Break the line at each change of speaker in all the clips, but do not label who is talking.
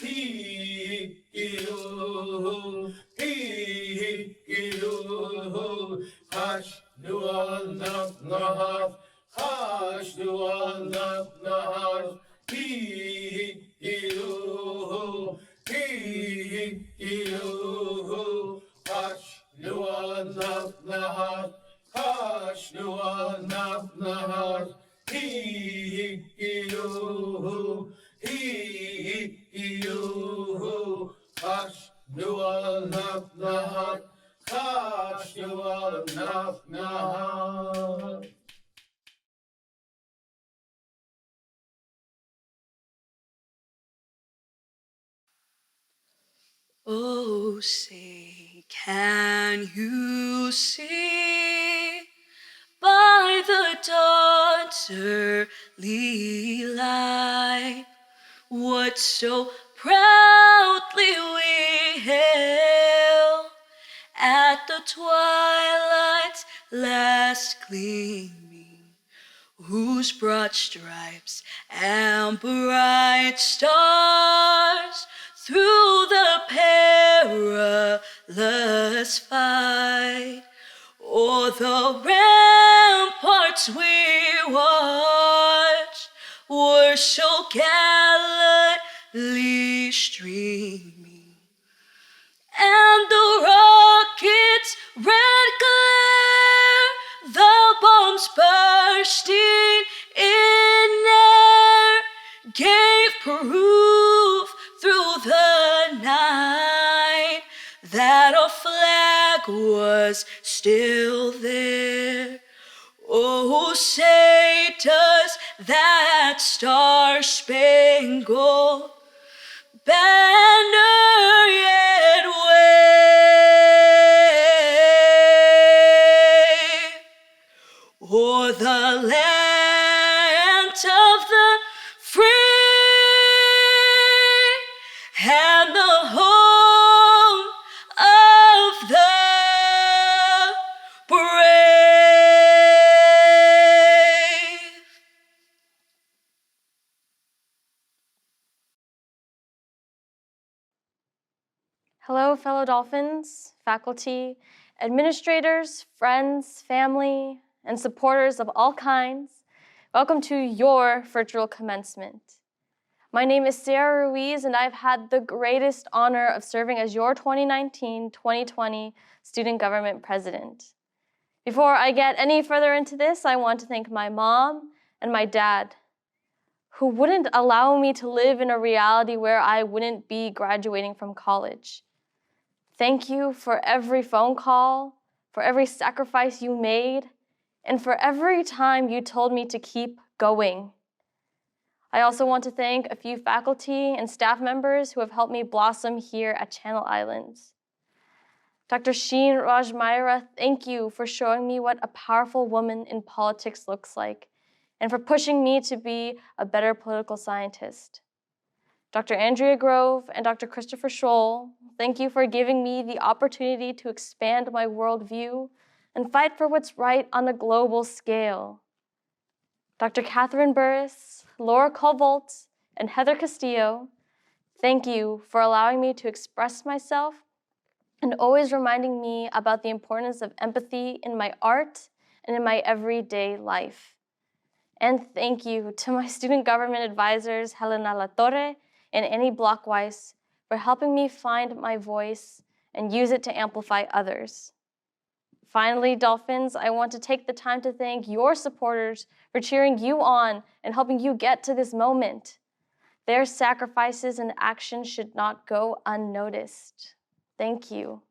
He-yo, he-yo, hush, nuah, hush, nuah, he-yo, he-yo, hush, nuah, hush, nuah, he-yo, he-yo, hush, nuah, hush, nuah.
Oh, say, can you see by the dawn's early light what so proudly we hail at the twilight's last gleaming, whose broad stripes and bright stars through the perilous fight o'er the ramparts we watched were so gallantly streaming, and the rocket's red glare, the bombs bursting in air, gave proof through the night that our flag was still there. Oh, say does that star-spangled banner yet wave o'er the land of the free and the home of the brave.
Hello, fellow Dolphins, faculty, administrators, friends, family, and supporters of all kinds. Welcome to your virtual commencement. My name is Sarah Ruiz, and I've had the greatest honor of serving as your 2019-2020 Student Government President. Before I get any further into this, I want to thank my mom and my dad, who wouldn't allow me to live in a reality where I wouldn't be graduating from college. Thank you for every phone call, for every sacrifice you made, and for every time you told me to keep going. I also want to thank a few faculty and staff members who have helped me blossom here at Channel Islands. Dr. Sheen Rajmaira, thank you for showing me what a powerful woman in politics looks like, and for pushing me to be a better political scientist. Dr. Andrea Grove and Dr. Christopher Scholl, thank you for giving me the opportunity to expand my worldview and fight for what's right on a global scale. Dr. Catherine Burris, Laura Kovolt, and Heather Castillo, thank you for allowing me to express myself and always reminding me about the importance of empathy in my art and in my everyday life. And thank you to my student government advisors, Helena Latorre and Annie Blockweiss, for helping me find my voice and use it to amplify others. Finally, Dolphins, I want to take the time to thank your supporters for cheering you on and helping you get to this moment. Their sacrifices and actions should not go unnoticed. Thank you.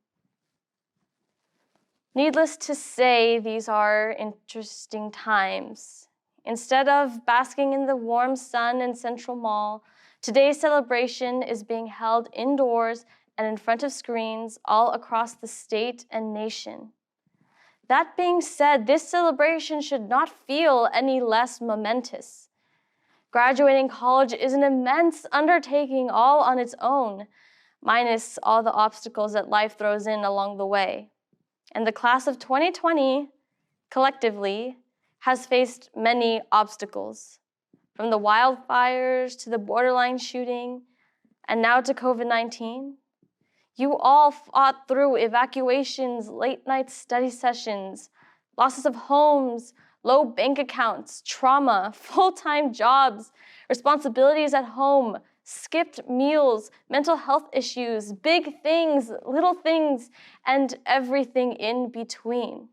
Needless to say, these are interesting times. Instead of basking in the warm sun in Central Mall, today's celebration is being held indoors and in front of screens all across the state and nation. That being said, this celebration should not feel any less momentous. Graduating college is an immense undertaking all on its own, minus all the obstacles that life throws in along the way. And the class of 2020, collectively, has faced many obstacles, from the wildfires to the borderline shooting, and now to COVID-19. You all fought through evacuations, late-night study sessions, losses of homes, low bank accounts, trauma, full-time jobs, responsibilities at home, skipped meals, mental health issues, big things, little things, and everything in between.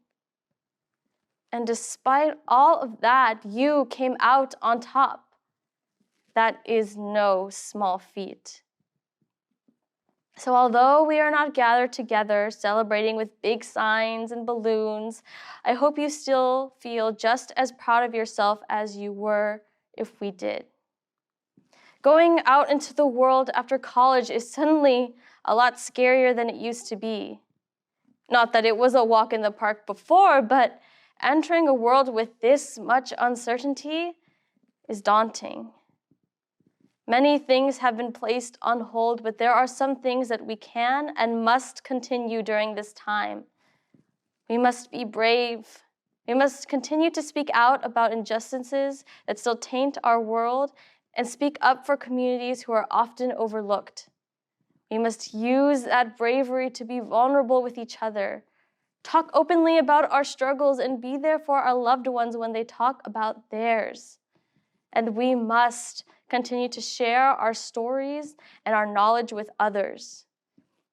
And despite all of that, you came out on top. That is no small feat. So although we are not gathered together celebrating with big signs and balloons, I hope you still feel just as proud of yourself as you were if we did. Going out into the world after college is suddenly a lot scarier than it used to be. Not that it was a walk in the park before, but entering a world with this much uncertainty is daunting. Many things have been placed on hold, but there are some things that we can and must continue during this time. We must be brave. We must continue to speak out about injustices that still taint our world and speak up for communities who are often overlooked. We must use that bravery to be vulnerable with each other, talk openly about our struggles, and be there for our loved ones when they talk about theirs. And we must continue to share our stories and our knowledge with others.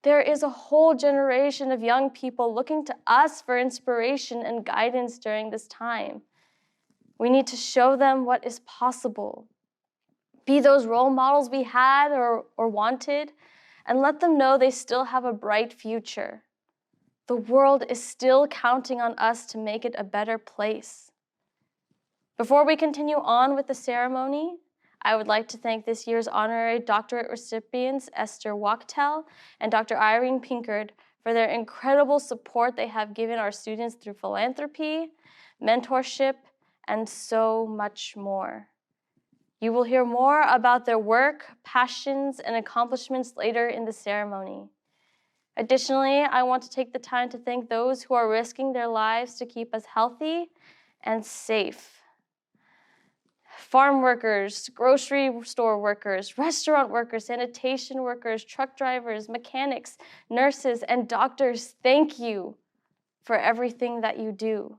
There is a whole generation of young people looking to us for inspiration and guidance during this time. We need to show them what is possible. Be those role models we had or wanted, and let them know they still have a bright future. The world is still counting on us to make it a better place. Before we continue on with the ceremony, I would like to thank this year's honorary doctorate recipients, Esther Wachtel and Dr. Irene Pinkard, for their incredible support they have given our students through philanthropy, mentorship, and so much more. You will hear more about their work, passions, and accomplishments later in the ceremony. Additionally, I want to take the time to thank those who are risking their lives to keep us healthy and safe. Farm workers, grocery store workers, restaurant workers, sanitation workers, truck drivers, mechanics, nurses, and doctors, thank you for everything that you do.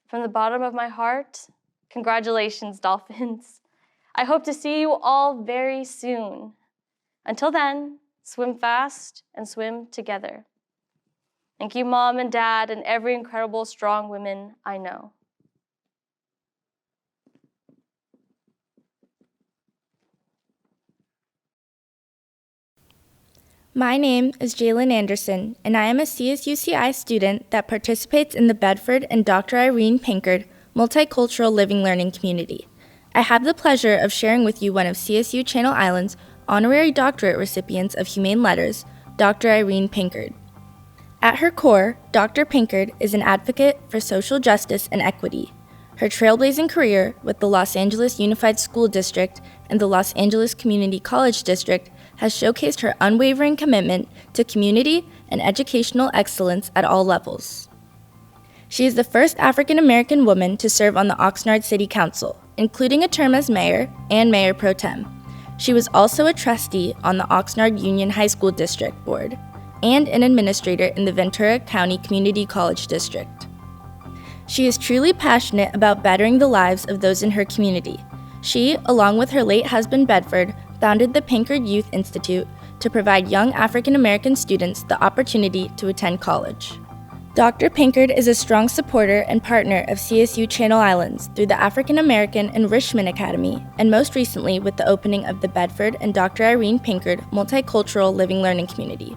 From the bottom of my heart, congratulations, Dolphins. I hope to see you all very soon. Until then, swim fast and swim together. Thank you, Mom and Dad, and every incredible, strong woman I know.
My name is Jaelyn Anderson, and I am a CSUCI student that participates in the Bedford and Dr. Irene Pinkard Multicultural Living Learning Community. I have the pleasure of sharing with you one of CSU Channel Islands' honorary doctorate recipients of Humane Letters, Dr. Irene Pinkard. At her core, Dr. Pinkard is an advocate for social justice and equity. Her trailblazing career with the Los Angeles Unified School District and the Los Angeles Community College District has showcased her unwavering commitment to community and educational excellence at all levels. She is the first African American woman to serve on the Oxnard City Council, including a term as mayor and mayor pro tem. She was also a trustee on the Oxnard Union High School District Board and an administrator in the Ventura County Community College District. She is truly passionate about bettering the lives of those in her community. She, along with her late husband Bedford, founded the Pinkard Youth Institute to provide young African American students the opportunity to attend college. Dr. Pinkard is a strong supporter and partner of CSU Channel Islands through the African American Enrichment Academy, and most recently with the opening of the Bedford and Dr. Irene Pinkard Multicultural Living Learning Community.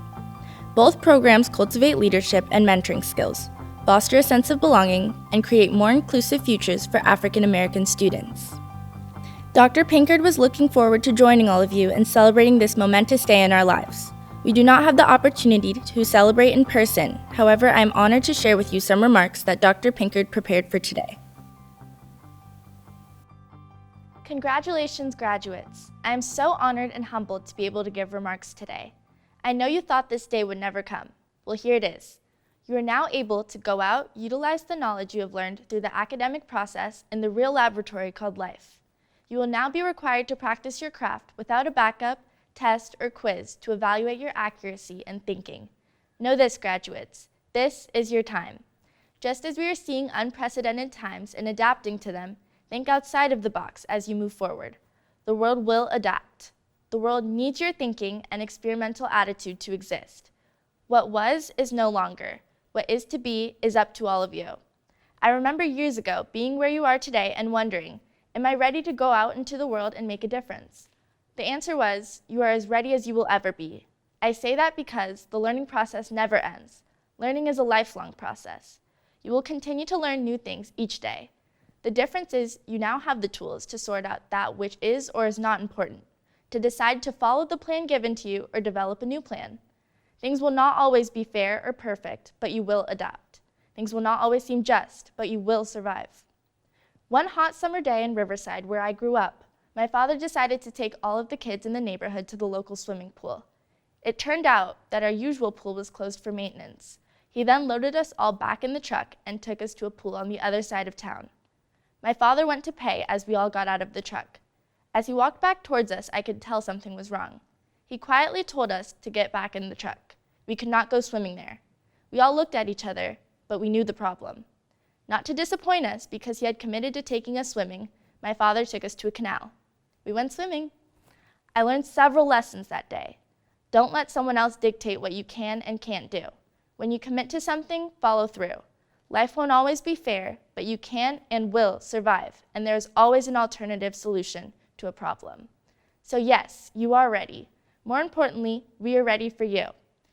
Both programs cultivate leadership and mentoring skills, foster a sense of belonging, and create more inclusive futures for African American students. Dr. Pinkard was looking forward to joining all of you and celebrating this momentous day in our lives. We do not have the opportunity to celebrate in person. However, I am honored to share with you some remarks that Dr. Pinkard prepared for today. Congratulations, graduates. I am so honored and humbled to be able to give remarks today. I know you thought this day would never come. Well, here it is. You are now able to go out, utilize the knowledge you have learned through the academic process in the real laboratory called life. You will now be required to practice your craft without a backup, test, or quiz to evaluate your accuracy and thinking. Know this, graduates, this is your time. Just as we are seeing unprecedented times and adapting to them, think outside of the box as you move forward. The world will adapt. The world needs your thinking and experimental attitude to exist. What was is no longer. What is to be is up to all of you. I remember years ago being where you are today and wondering, am I ready to go out into the world and make a difference? The answer was, you are as ready as you will ever be. I say that because the learning process never ends. Learning is a lifelong process. You will continue to learn new things each day. The difference is you now have the tools to sort out that which is or is not important, to decide to follow the plan given to you or develop a new plan. Things will not always be fair or perfect, but you will adapt. Things will not always seem just, but you will survive. One hot summer day in Riverside, where I grew up, my father decided to take all of the kids in the neighborhood to the local swimming pool. It turned out that our usual pool was closed for maintenance. He then loaded us all back in the truck and took us to a pool on the other side of town. My father went to pay as we all got out of the truck. As he walked back towards us, I could tell something was wrong. He quietly told us to get back in the truck. We could not go swimming there. We all looked at each other, but we knew the problem. Not to disappoint us, because he had committed to taking us swimming, my father took us to a canal. We went swimming. I learned several lessons that day. Don't let someone else dictate what you can and can't do. When you commit to something, follow through. Life won't always be fair, but you can and will survive, and there is always an alternative solution to a problem. So yes, you are ready. More importantly, we are ready for you.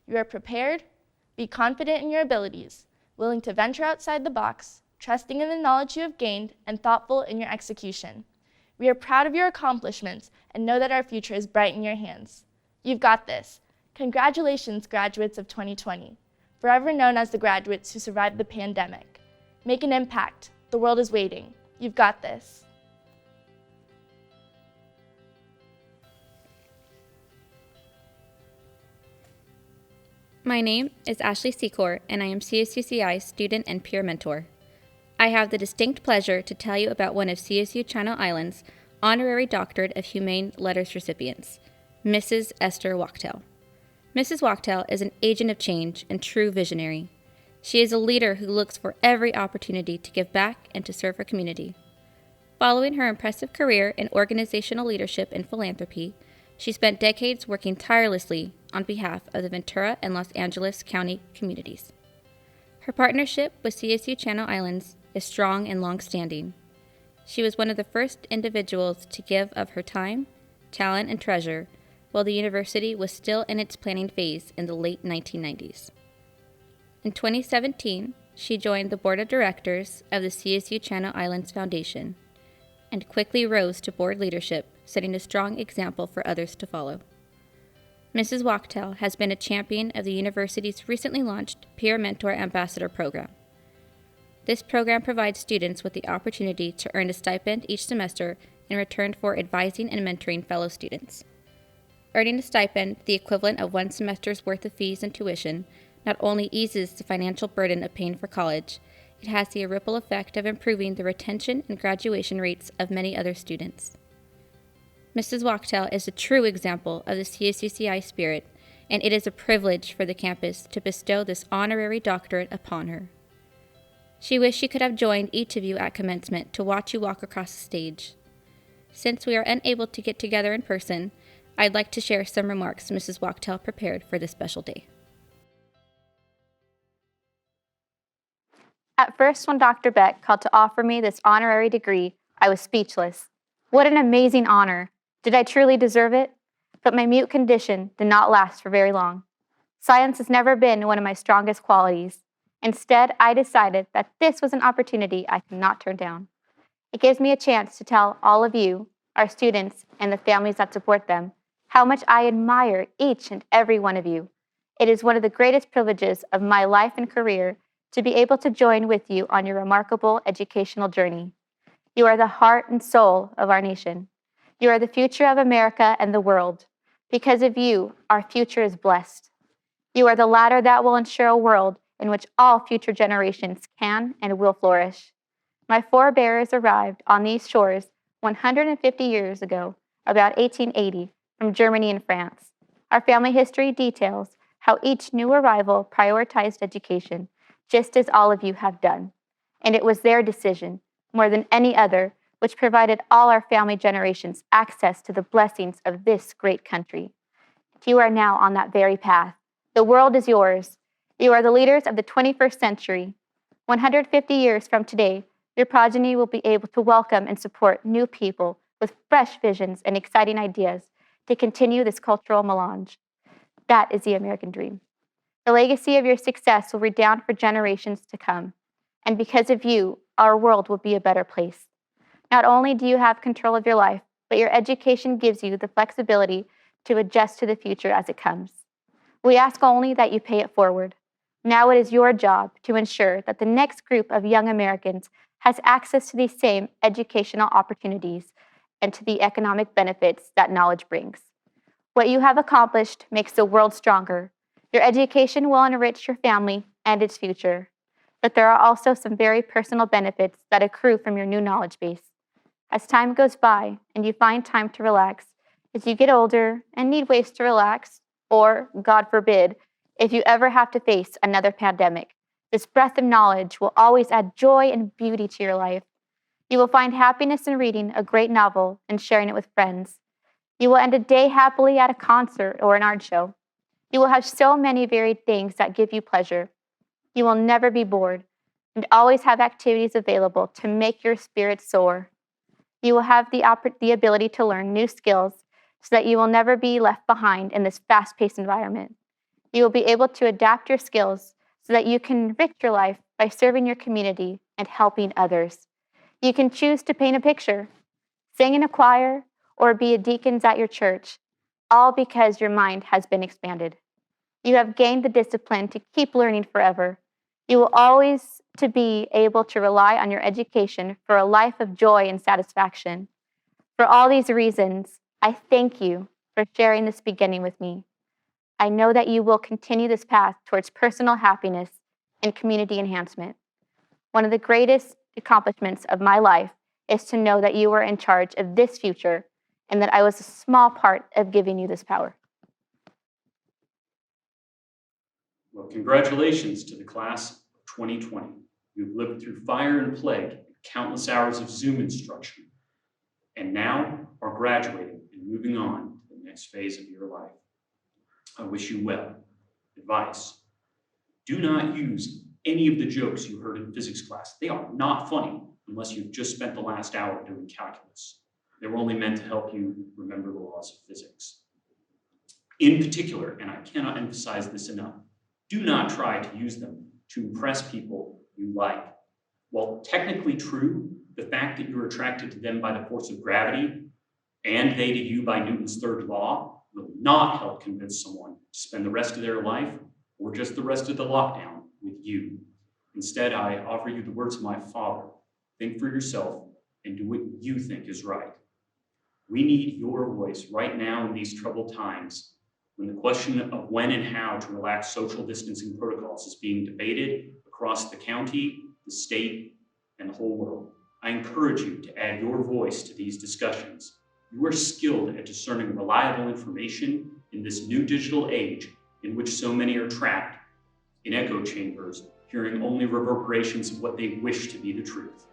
You are prepared, be confident in your abilities, willing to venture outside the box, trusting in the knowledge you have gained, and thoughtful in your execution. We are proud of your accomplishments and know that our future is bright in your hands. You've got this. Congratulations, graduates of 2020, forever known as the graduates who survived the pandemic. Make an impact. The world is waiting. You've got this.
My name is Ashley Secor, and I am CSUCI student and peer mentor. I have the distinct pleasure to tell you about one of CSU Channel Islands' honorary doctorate of humane letters recipients, Mrs. Esther Wachtel. Mrs. Wachtel is an agent of change and true visionary. She is a leader who looks for every opportunity to give back and to serve her community. Following her impressive career in organizational leadership and philanthropy, she spent decades working tirelessly on behalf of the Ventura and Los Angeles County communities. Her partnership with CSU Channel Islands is strong and long-standing. She was one of the first individuals to give of her time, talent, and treasure while the university was still in its planning phase in the late 1990s. In 2017, she joined the board of directors of the CSU Channel Islands Foundation and quickly rose to board leadership, setting a strong example for others to follow. Mrs. Wachtel has been a champion of the university's recently launched Peer Mentor Ambassador program. This program provides students with the opportunity to earn a stipend each semester in return for advising and mentoring fellow students. Earning a stipend, the equivalent of one semester's worth of fees and tuition, not only eases the financial burden of paying for college, it has the ripple effect of improving the retention and graduation rates of many other students. Mrs. Wachtel is a true example of the CSUCI spirit, and it is a privilege for the campus to bestow this honorary doctorate upon her. She wished she could have joined each of you at commencement to watch you walk across the stage. Since we are unable to get together in person, I'd like to share some remarks Mrs. Wachtel prepared for this special day.
At first, when Dr. Beck called to offer me this honorary degree, I was speechless. What an amazing honor. Did I truly deserve it? But my mute condition did not last for very long. Silence has never been one of my strongest qualities. Instead, I decided that this was an opportunity I could not turn down. It gives me a chance to tell all of you, our students, and the families that support them, how much I admire each and every one of you. It is one of the greatest privileges of my life and career to be able to join with you on your remarkable educational journey. You are the heart and soul of our nation. You are the future of America and the world. Because of you, our future is blessed. You are the ladder that will ensure a world in which all future generations can and will flourish. My forebears arrived on these shores 150 years ago, about 1880, from Germany and France. Our family history details how each new arrival prioritized education, just as all of you have done. And it was their decision, more than any other, which provided all our family generations access to the blessings of this great country. You are now on that very path. The world is yours. You are the leaders of the 21st century. 150 years from today, your progeny will be able to welcome and support new people with fresh visions and exciting ideas to continue this cultural melange. That is the American dream. The legacy of your success will redound for generations to come. And because of you, our world will be a better place. Not only do you have control of your life, but your education gives you the flexibility to adjust to the future as it comes. We ask only that you pay it forward. Now it is your job to ensure that the next group of young Americans has access to these same educational opportunities and to the economic benefits that knowledge brings. What you have accomplished makes the world stronger. Your education will enrich your family and its future. But there are also some very personal benefits that accrue from your new knowledge base. As time goes by and you find time to relax, as you get older and need ways to relax, or, God forbid, if you ever have to face another pandemic, this breath of knowledge will always add joy and beauty to your life. You will find happiness in reading a great novel and sharing it with friends. You will end a day happily at a concert or an art show. You will have so many varied things that give you pleasure. You will never be bored and always have activities available to make your spirit soar. You will have the ability to learn new skills so that you will never be left behind in this fast-paced environment. You will be able to adapt your skills so that you can enrich your life by serving your community and helping others. You can choose to paint a picture, sing in a choir, or be a deacon at your church, all because your mind has been expanded. You have gained the discipline to keep learning forever. You will always to be able to rely on your education for a life of joy and satisfaction. For all these reasons, I thank you for sharing this beginning with me. I know that you will continue this path towards personal happiness and community enhancement. One of the greatest accomplishments of my life is to know that you were in charge of this future and that I was a small part of giving you this power.
Well, congratulations to the class of 2020. You've lived through fire and plague, countless hours of Zoom instruction, and now are graduating and moving on to the next phase of your life. I wish you well. Advice: do not use any of the jokes you heard in physics class. They are not funny unless you've just spent the last hour doing calculus. They were only meant to help you remember the laws of physics. In particular, and I cannot emphasize this enough, do not try to use them to impress people you like. While technically true, the fact that you're attracted to them by the force of gravity and they to you by Newton's third law will not help convince someone to spend the rest of their life or just the rest of the lockdown with you. Instead, I offer you the words of my father: think for yourself and do what you think is right. We need your voice right now in these troubled times, when the question of when and how to relax social distancing protocols is being debated across the county, the state, and the whole world. I encourage you to add your voice to these discussions. You are skilled at discerning reliable information in this new digital age in which so many are trapped in echo chambers, hearing only reverberations of what they wish to be the truth.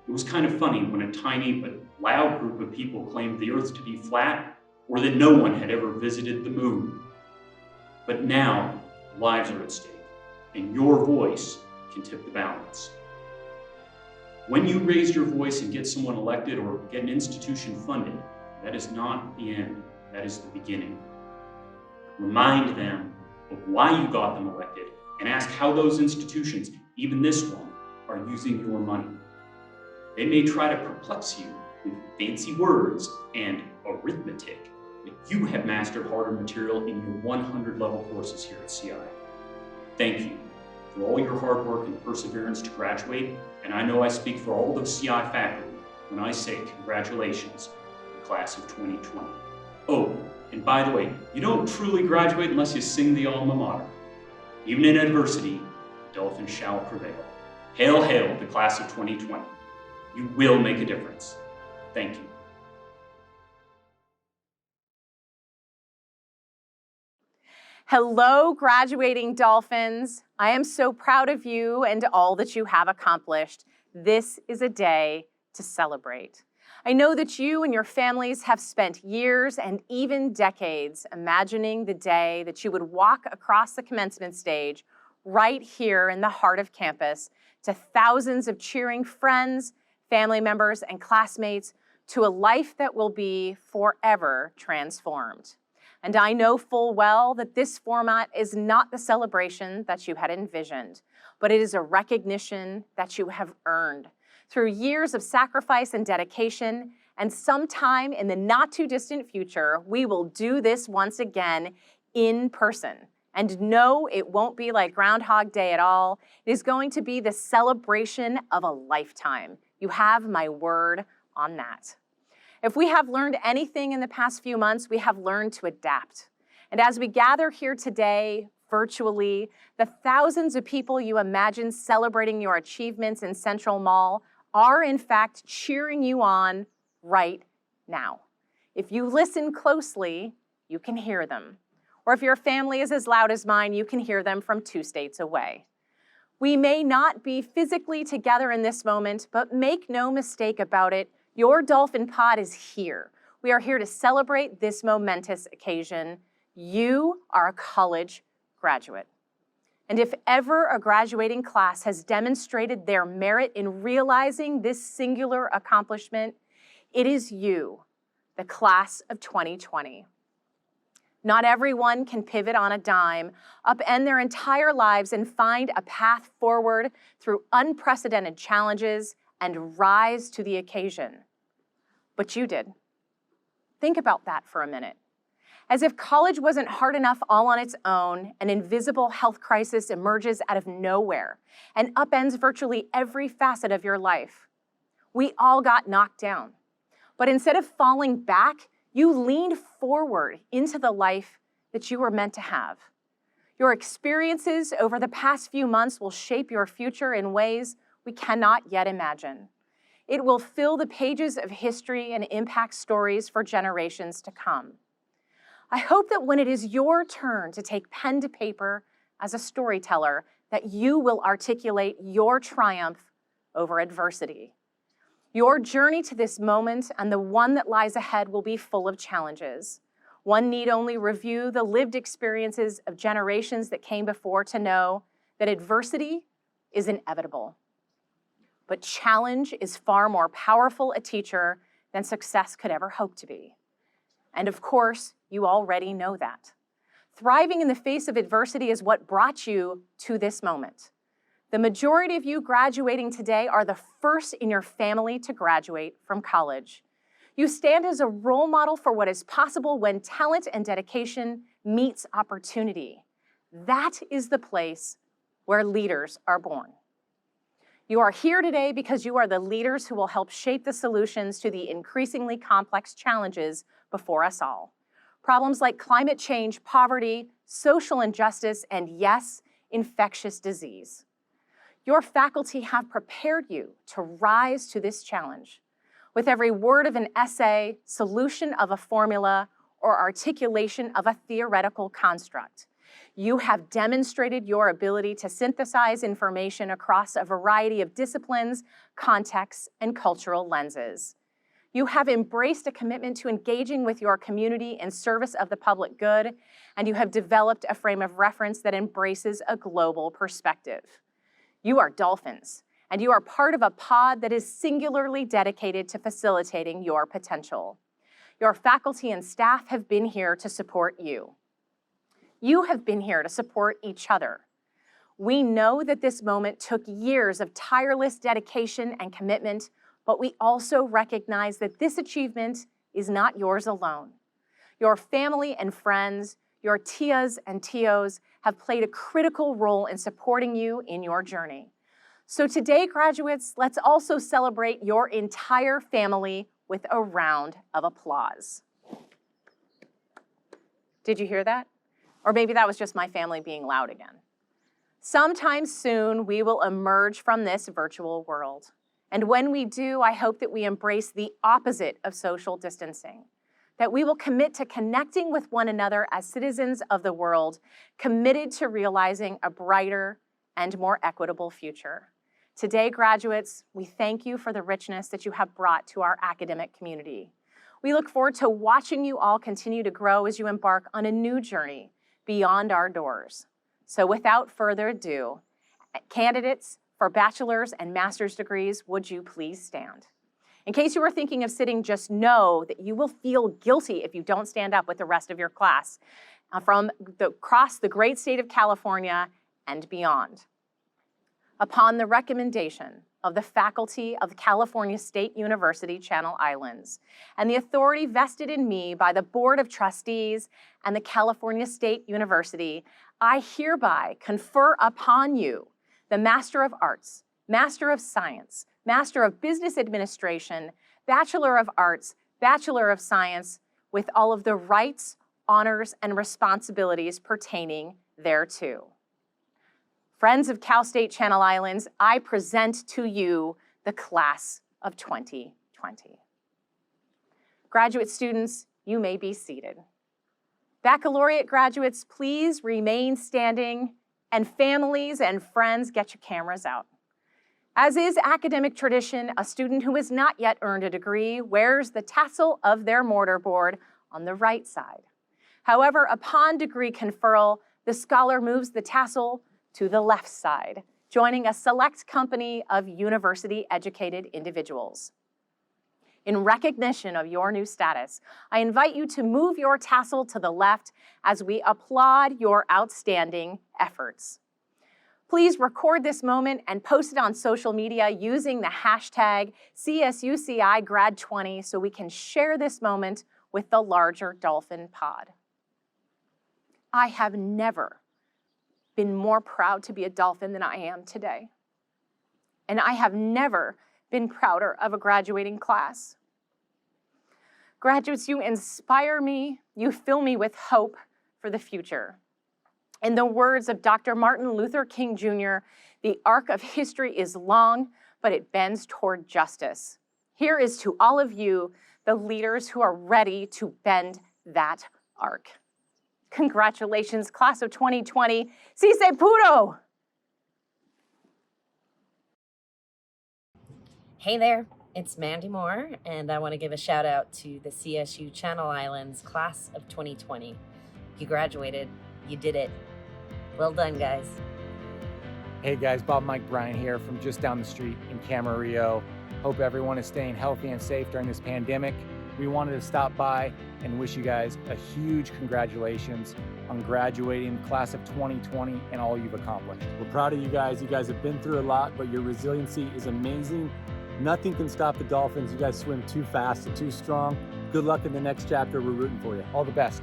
It was kind of funny when a tiny but loud group of people claimed the Earth to be flat, or that no one had ever visited the moon. But now, lives are at stake, and your voice can tip the balance. When you raise your voice and get someone elected or get an institution funded, that is not the end, that is the beginning. Remind them of why you got them elected and ask how those institutions, even this one, are using your money. They may try to perplex you with fancy words and arithmetic, but you have mastered harder material in your 100 level courses here at CI. Thank you for all your hard work and perseverance to graduate, and I know I speak for all the CI faculty when I say congratulations to the class of 2020. Oh, and by the way, you don't truly graduate unless you sing the alma mater. Even in adversity, the dolphins shall prevail. Hail, hail, the class of 2020. You will make a difference. Thank you.
Hello, graduating Dolphins. I am so proud of you and all that you have accomplished. This is a day to celebrate. I know that you and your families have spent years and even decades imagining the day that you would walk across the commencement stage right here in the heart of campus to thousands of cheering friends, family members, and classmates to a life that will be forever transformed. And I know full well that this format is not the celebration that you had envisioned, but it is a recognition that you have earned through years of sacrifice and dedication. And sometime in the not too distant future, we will do this once again in person. And no, it won't be like Groundhog Day at all. It is going to be the celebration of a lifetime. You have my word on that. If we have learned anything in the past few months, we have learned to adapt. And as we gather here today, virtually, the thousands of people you imagine celebrating your achievements in Central Mall are in fact cheering you on right now. If you listen closely, you can hear them. Or if your family is as loud as mine, you can hear them from 2 states away. We may not be physically together in this moment, but make no mistake about it, your Dolphin Pod is here. We are here to celebrate this momentous occasion. You are a college graduate. And if ever a graduating class has demonstrated their merit in realizing this singular accomplishment, it is you, the class of 2020. Not everyone can pivot on a dime, upend their entire lives and find a path forward through unprecedented challenges and rise to the occasion. But you did. Think about that for a minute. As if college wasn't hard enough all on its own, an invisible health crisis emerges out of nowhere and upends virtually every facet of your life. We all got knocked down. But instead of falling back, you leaned forward into the life that you were meant to have. Your experiences over the past few months will shape your future in ways we cannot yet imagine. It will fill the pages of history and impact stories for generations to come. I hope that when it is your turn to take pen to paper as a storyteller, that you will articulate your triumph over adversity. Your journey to this moment and the one that lies ahead will be full of challenges. One need only review the lived experiences of generations that came before to know that adversity is inevitable. But challenge is far more powerful a teacher than success could ever hope to be. And of course, you already know that. Thriving in the face of adversity is what brought you to this moment. The majority of you graduating today are the first in your family to graduate from college. You stand as a role model for what is possible when talent and dedication meets opportunity. That is the place where leaders are born. You are here today because you are the leaders who will help shape the solutions to the increasingly complex challenges before us all. Problems like climate change, poverty, social injustice, and yes, infectious disease. Your faculty have prepared you to rise to this challenge. With every word of an essay, solution of a formula, or articulation of a theoretical construct, you have demonstrated your ability to synthesize information across a variety of disciplines, contexts, and cultural lenses. You have embraced a commitment to engaging with your community in service of the public good, and you have developed a frame of reference that embraces a global perspective. You are Dolphins, and you are part of a pod that is singularly dedicated to facilitating your potential. Your faculty and staff have been here to support you. You have been here to support each other. We know that this moment took years of tireless dedication and commitment, but we also recognize that this achievement is not yours alone. Your family and friends, your tias and tios have played a critical role in supporting you in your journey. So today, graduates, let's also celebrate your entire family with a round of applause. Did you hear that? Or maybe that was just my family being loud again. Sometime soon, we will emerge from this virtual world. And when we do, I hope that we embrace the opposite of social distancing. that we will commit to connecting with one another as citizens of the world, committed to realizing a brighter and more equitable future. Today, graduates, we thank you for the richness that you have brought to our academic community. We look forward to watching you all continue to grow as you embark on a new journey beyond our doors. So without further ado, candidates for bachelor's and master's degrees, would you please stand? In case you were thinking of sitting, just know that you will feel guilty if you don't stand up with the rest of your class from across the great state of California and beyond. Upon the recommendation of the faculty of California State University, Channel Islands, and the authority vested in me by the Board of Trustees and the California State University, I hereby confer upon you the Master of Arts, Master of Science, Master of Business Administration, Bachelor of Arts, Bachelor of Science, with all of the rights, honors, and responsibilities pertaining thereto. Friends of Cal State Channel Islands, I present to you the class of 2020. Graduate students, you may be seated. Baccalaureate graduates, please remain standing, and families and friends, get your cameras out. As is academic tradition, a student who has not yet earned a degree wears the tassel of their mortarboard on the right side. However, upon degree conferral, the scholar moves the tassel to the left side, joining a select company of university-educated individuals. In recognition of your new status, I invite you to move your tassel to the left as we applaud your outstanding efforts. Please record this moment and post it on social media using the hashtag CSUCIGrad20 so we can share this moment with the larger Dolphin pod. I have never been more proud to be a Dolphin than I am today. And I have never been prouder of a graduating class. Graduates, you inspire me, you fill me with hope for the future. In the words of Dr. Martin Luther King Jr., the arc of history is long, but it bends toward justice. Here is to all of you, the leaders who are ready to bend that arc. Congratulations, class of 2020. Si se pudo!
Hey there, it's Mandy Moore, and I want to give a shout out to the CSU Channel Islands class of 2020. You graduated, you did it. Well done, guys.
Hey guys, Bob Mike Bryan here from just down the street in Camarillo. Hope everyone is staying healthy and safe during this pandemic. We wanted to stop by and wish you guys a huge congratulations on graduating the class of 2020 and all you've accomplished. We're proud of you guys. You guys have been through a lot, but your resiliency is amazing. Nothing can stop the Dolphins. You guys swim too fast and too strong. Good luck in the next chapter. We're rooting for you. All the best.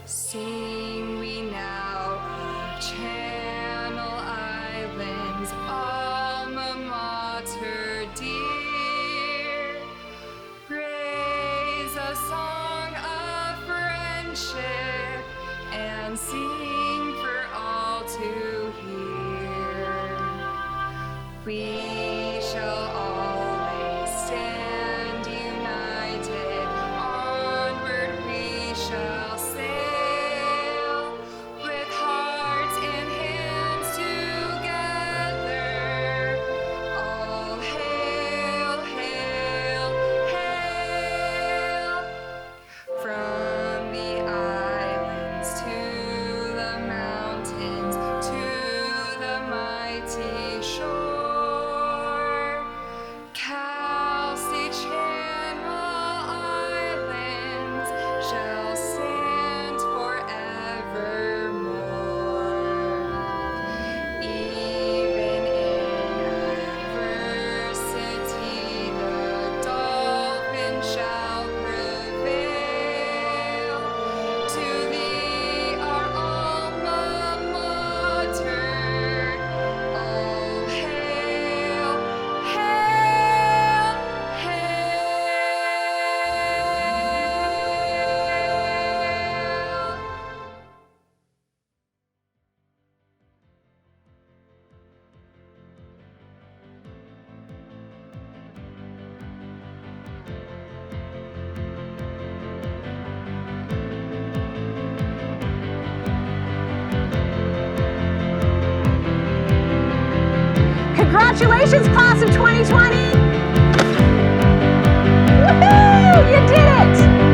Sing we now of Channel Islands, alma mater dear. Raise a song of friendship and sing for all to hear. We shall always stand united, onward we shall sail, with hearts and hands together. All hail, hail, hail! From the islands to the mountains, to the mighty shore, Cal State Channel Islands shall stand forevermore. Even in adversity, the dolphin shall prevail. To thee, our alma mater,
Congratulations, class of 2020! Woohoo! You did it!